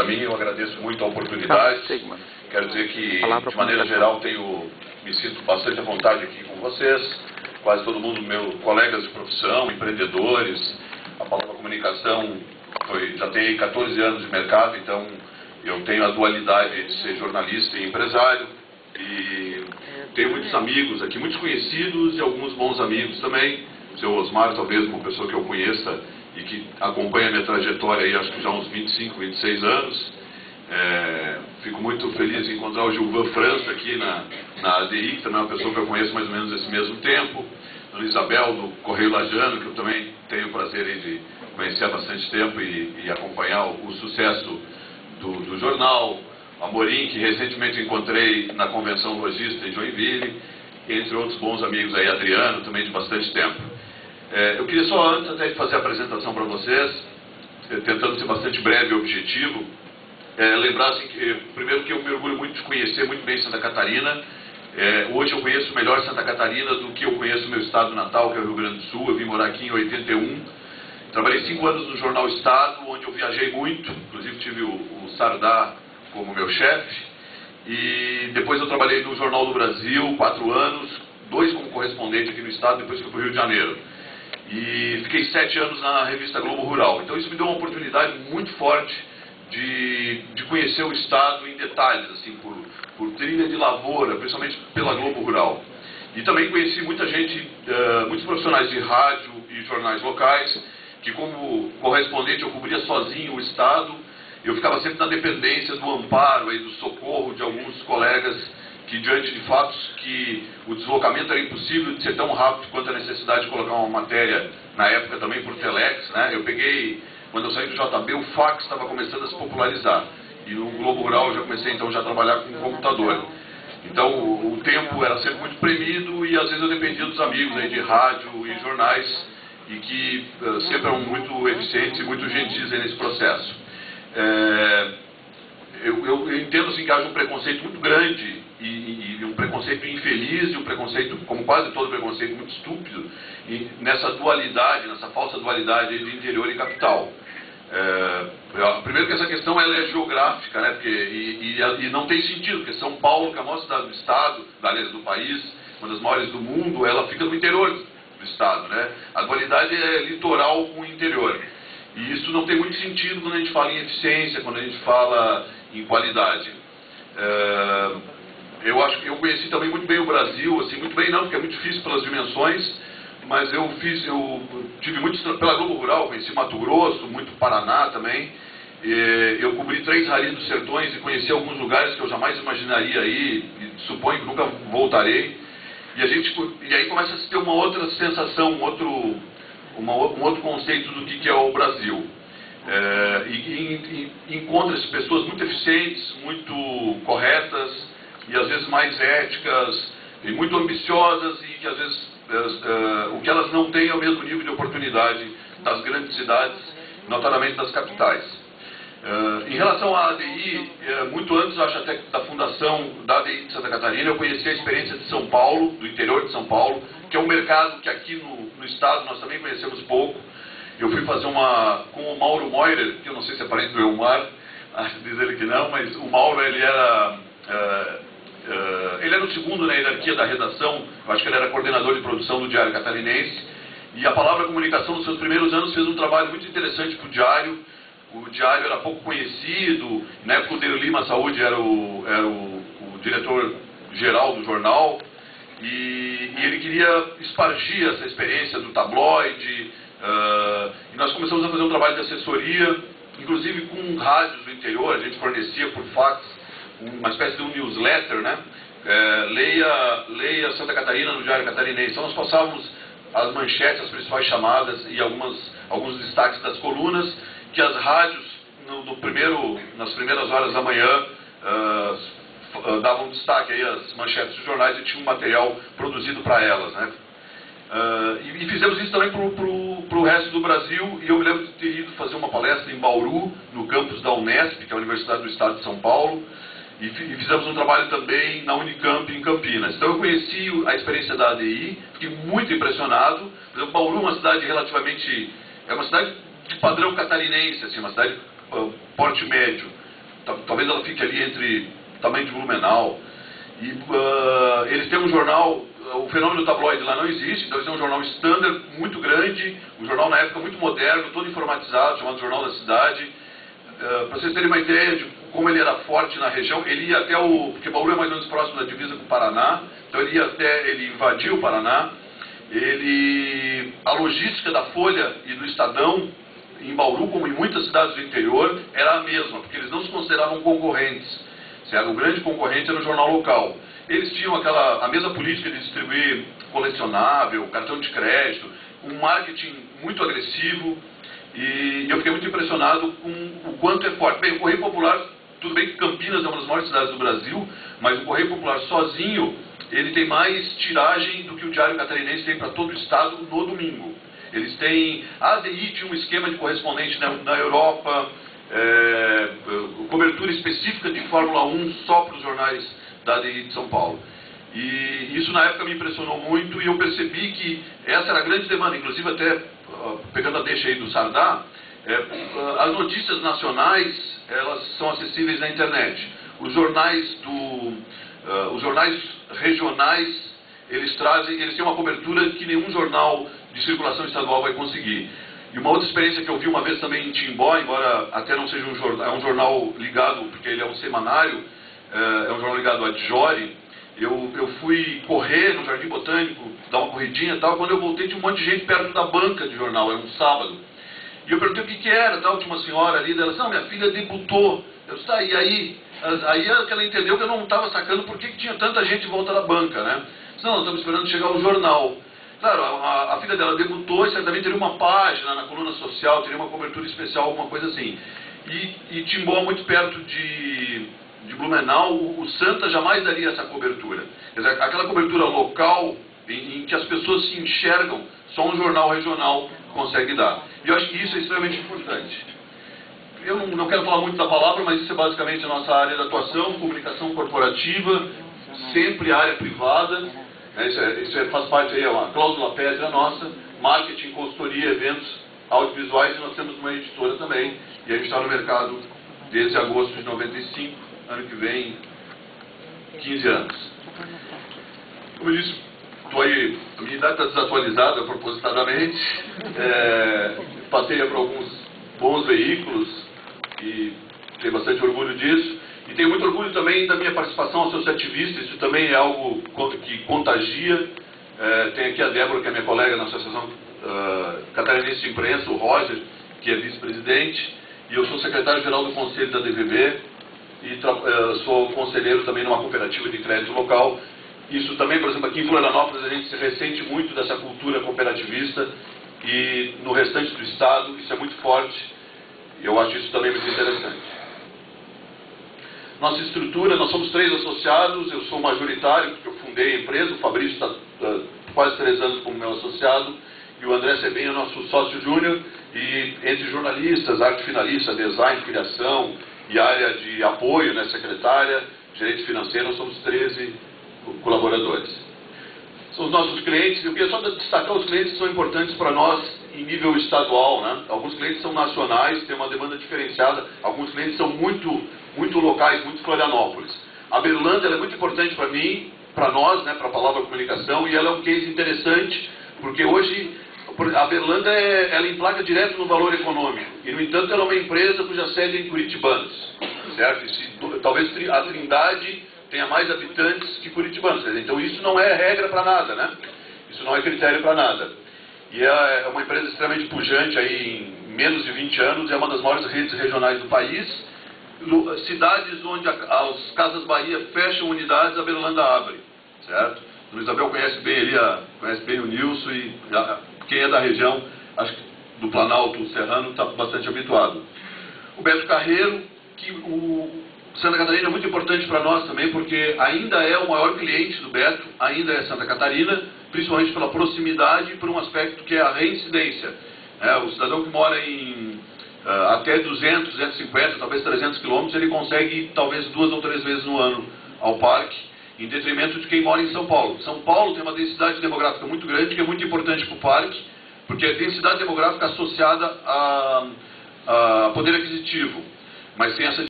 mim, eu agradeço muito a oportunidade. Quero dizer que, de maneira geral, me sinto bastante à vontade aqui com vocês, quase todo mundo, meus colegas de profissão, empreendedores. A palavra comunicação já tem 14 anos de mercado, então eu tenho a dualidade de ser jornalista e empresário. E tenho muitos amigos aqui, muitos conhecidos e alguns bons amigos também. O seu Osmar, talvez uma pessoa que eu conheça e que acompanha a minha trajetória aí, acho que já há uns 25, 26 anos. Fico muito feliz em encontrar o Gilvan França aqui na ADI, que também é uma pessoa que eu conheço mais ou menos nesse mesmo tempo. A Isabel, do Correio Lajano, que eu também tenho o prazer de conhecer há bastante tempo e acompanhar o sucesso do jornal. A Morim, que recentemente encontrei na Convenção Logista em Joinville, entre outros bons amigos aí, Adriano, também de bastante tempo. Eu queria só, antes até de fazer a apresentação para vocês, tentando ser bastante breve e objetivo, lembrar assim, primeiro que eu me orgulho muito de conhecer muito bem Santa Catarina. Hoje eu conheço melhor Santa Catarina do que eu conheço o meu estado natal, que é o Rio Grande do Sul. Eu vim morar aqui em 81. Trabalhei 5 anos no Jornal Estado, onde eu viajei muito. Inclusive tive o Sardá como meu chefe. E depois eu trabalhei no Jornal do Brasil, 4 anos, 2 como correspondente aqui no estado, depois fui para o Rio de Janeiro. E fiquei 7 anos na revista Globo Rural. Então isso me deu uma oportunidade muito forte de conhecer o estado em detalhes, assim, por trilha de lavoura, principalmente pela Globo Rural. E também conheci muita gente, muitos profissionais de rádio e jornais locais, que como correspondente eu cobria sozinho o estado. Eu ficava sempre na dependência do amparo e do socorro de alguns colegas que, diante de fatos que o deslocamento era impossível de ser tão rápido quanto a necessidade de colocar uma matéria, na época também por telex, né? Eu peguei, quando eu saí do JB, o fax estava começando a se popularizar. E no Globo Rural eu já comecei então já a trabalhar com computador. Então o tempo era sempre muito premido e às vezes eu dependia dos amigos aí de rádio e jornais e que sempre eram muito eficientes e muito gentis aí nesse processo. Eu entendo assim, que haja um preconceito muito grande e um preconceito infeliz e um preconceito, como quase todo preconceito, muito estúpido nessa dualidade, nessa falsa dualidade de interior e capital. Primeiro que essa questão ela é geográfica, né? E não tem sentido, porque São Paulo, que é a maior cidade do estado, aliás, do país, uma das maiores do mundo, ela fica no interior do estado, né? A dualidade é litoral com o interior. E isso não tem muito sentido quando a gente fala em eficiência, quando a gente fala em qualidade. Eu acho que eu conheci também muito bem o Brasil, assim, muito bem não, porque é muito difícil pelas dimensões, mas eu tive muito pela Globo Rural, conheci Mato Grosso, muito Paraná também. Eu cobri 3 ralis dos sertões e conheci alguns lugares que eu jamais imaginaria ir, e suponho que nunca voltarei. E aí começa a se ter uma outra sensação, um outro conceito do que é o Brasil. E encontra-se pessoas muito eficientes, muito corretas e às vezes mais éticas e muito ambiciosas e que às vezes o que elas não têm é o mesmo nível de oportunidade das grandes cidades, notadamente das capitais. Em relação à ADI, muito antes, acho até da fundação da ADI de Santa Catarina, eu conheci a experiência de São Paulo, do interior de São Paulo, que é um mercado que aqui no estado nós também conhecemos pouco. Eu fui fazer com o Mauro Moirer, que eu não sei se é parente do Elmar, acho que diz ele que não, mas o Mauro ele era o segundo na hierarquia da redação, eu acho que ele era coordenador de produção do Diário Catarinense, e a Palavra Comunicação nos seus primeiros anos fez um trabalho muito interessante para o Diário. O Diário era pouco conhecido, na época o Deiro Lima Saúde era o diretor-geral do jornal, e ele queria espargir essa experiência do tabloide, e nós começamos a fazer um trabalho de assessoria, inclusive com rádios do interior. A gente fornecia por fax uma espécie de um newsletter, né? Leia Santa Catarina no Diário Catarinense. Então nós passávamos as manchetes, as principais chamadas e alguns destaques das colunas, que as rádios, nas primeiras horas da manhã, davam destaque aí às manchetes dos jornais e tinha um material produzido para elas, né? E fizemos isso também para o resto do Brasil, e eu me lembro de ter ido fazer uma palestra em Bauru, no campus da Unesp, que é a Universidade do Estado de São Paulo, e fizemos um trabalho também na Unicamp, em Campinas. Então eu conheci a experiência da ADI, fiquei muito impressionado. Por exemplo, Bauru é uma cidade relativamente... é uma cidade de padrão catarinense, assim, uma cidade porte médio, talvez ela fique ali entre tamanho de Blumenau. E eles têm um jornal, o fenômeno do tabloide lá não existe, então eles têm um jornal standard muito grande, um jornal na época muito moderno, todo informatizado, chamado Jornal da Cidade. Para vocês terem uma ideia de como ele era forte na região, ele ia até porque Bauru é mais ou menos próximo da divisa com o Paraná, então ele invadiu o Paraná. A logística da Folha e do Estadão, em Bauru, como em muitas cidades do interior, era a mesma, porque eles não se consideravam concorrentes. O grande concorrente era o jornal local. Eles tinham a mesma política de distribuir colecionável, cartão de crédito, um marketing muito agressivo, e eu fiquei muito impressionado com o quanto é forte. Bem, o Correio Popular, tudo bem que Campinas é uma das maiores cidades do Brasil, mas o Correio Popular sozinho, ele tem mais tiragem do que o Diário Catarinense tem para todo o estado no domingo. Eles têm, a ADI tinha um esquema de correspondente na Europa, cobertura específica de Fórmula 1 só para os jornais da ADI de São Paulo. E isso na época me impressionou muito, e eu percebi que essa era a grande demanda, inclusive até pegando a deixa aí do Sardá, as notícias nacionais, elas são acessíveis na internet. Os jornais regionais, eles têm uma cobertura que nenhum jornal de circulação estadual vai conseguir. E uma outra experiência que eu vi uma vez também em Timbó, embora até não seja um jornal ligado, porque ele é um semanário, é um jornal ligado a Dijori, eu fui correr no Jardim Botânico, dar uma corridinha e tal, quando eu voltei tinha um monte de gente perto da banca de jornal, era um sábado. E eu perguntei o que era, tal, tinha uma senhora ali, ela disse, não, minha filha debutou. Eu disse, tá, e aí? Aí ela entendeu que eu não estava sacando por que tinha tanta gente em volta da banca, né? Disse, não, nós estamos esperando chegar o jornal. Claro, a filha dela debutou e certamente teria uma página na coluna social, teria uma cobertura especial, alguma coisa assim. E Timbó, muito perto de Blumenau, o Santa jamais daria essa cobertura. Quer dizer, aquela cobertura local em que as pessoas se enxergam, só um jornal regional consegue dar. E eu acho que isso é extremamente importante. Eu não quero falar muito da palavra, mas isso é basicamente a nossa área de atuação, comunicação corporativa, sempre área privada. Isso faz parte aí, é uma cláusula pétrea nossa, marketing, consultoria, eventos audiovisuais, e nós temos uma editora também, e a gente está no mercado desde agosto de 95, ano que vem, 15 anos. Como eu disse, a minha idade está desatualizada propositadamente, passei por alguns bons veículos e tenho bastante orgulho disso. E tenho muito orgulho também da minha participação associativista, isso também é algo que contagia. Tem aqui a Débora, que é minha colega na Associação Catarinense de Imprensa, o Roger, que é vice-presidente, e eu sou secretário-geral do Conselho da DVB, e sou conselheiro também numa cooperativa de crédito local. Isso também, por exemplo, aqui em Florianópolis, a gente se ressente muito dessa cultura cooperativista, e no restante do estado isso é muito forte, e eu acho isso também muito interessante. Nossa estrutura, nós somos 3 associados, eu sou majoritário, porque eu fundei a empresa, o Fabrício está quase 3 anos como meu associado, e o André Sebem é nosso sócio júnior, e entre jornalistas, arte finalista, design, criação e área de apoio, né, secretária, gerente financeiro, nós somos 13 colaboradores. São os nossos clientes, eu queria só destacar os clientes que são importantes para nós em nível estadual, né? Alguns clientes são nacionais, têm uma demanda diferenciada, alguns clientes são muito locais, muito Florianópolis. A Berlândia é muito importante para mim, para nós, né, para a Palavra Comunicação, e ela é um case interessante, porque hoje a Berlândia ela emplaca direto no valor econômico, e no entanto ela é uma empresa cuja sede é em Curitibanos, certo? Talvez a Trindade tenha mais habitantes que curitibanos, então isso não é regra para nada, né? Isso não é critério para nada. E é uma empresa extremamente pujante, aí em menos de 20 anos, é uma das maiores redes regionais do país. Cidades onde as Casas Bahia fecham unidades, a Berlândia abre, certo? O Isabel conhece bem ali, conhece bem o Nilson, e quem é da região, acho que do Planalto Serrano, está bastante habituado. O Beto Carreiro, que o Santa Catarina é muito importante para nós também, porque ainda é o maior cliente do Beto, ainda é Santa Catarina, principalmente pela proximidade e por um aspecto que é a reincidência. O cidadão que mora em até 200, 250, talvez 300 quilômetros, ele consegue ir talvez 2 ou 3 vezes no ano ao parque, em detrimento de quem mora em São Paulo. São Paulo tem uma densidade demográfica muito grande, que é muito importante para o parque, porque é densidade demográfica associada a poder aquisitivo, mas tem essa